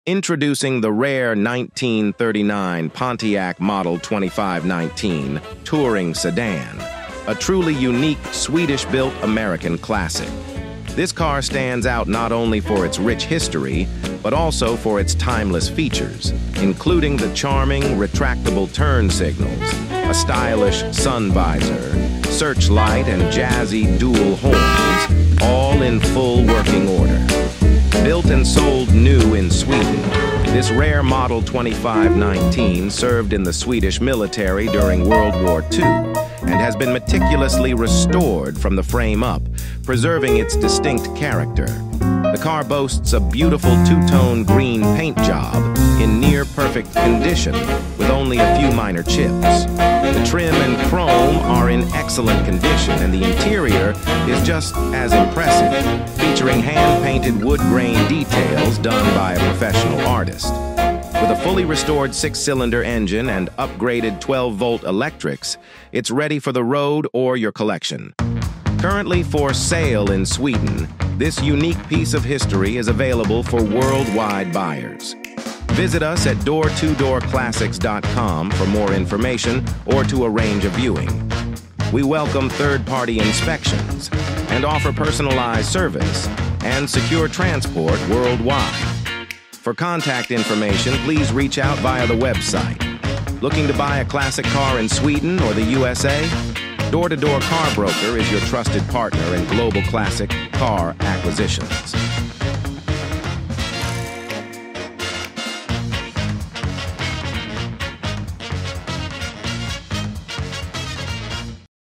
Introducing the rare 1939 Pontiac Model 2519 Touring Sedan, a truly unique Swedish-built American classic. This car stands out not only for its rich history, but also for its timeless features, including the charming retractable turn signals, a stylish sun visor, searchlight, and jazzy dual horns, all in full working order. Built and sold new in Sweden, this rare Model 2519 served in the Swedish military during World War II and has been meticulously restored from the frame up, preserving its distinct character. The car boasts a beautiful two-tone green paint job in near-perfect condition with only a few minor chips. The trim and chrome are in excellent condition, and the interior is just as impressive, featuring hand-painted wood grain details done by a professional artist. With a fully restored 6-cylinder engine and upgraded 12-volt electrics, it's ready for the road or your collection. Currently for sale in Sweden, this unique piece of history is available for worldwide buyers. Visit us at door2doorclassics.com for more information or to arrange a viewing. We welcome third-party inspections and offer personalized service and secure transport worldwide. For contact information, please reach out via the website. Looking to buy a classic car in Sweden or the USA? Door-to-Door Car Broker is your trusted partner in global classic car acquisitions.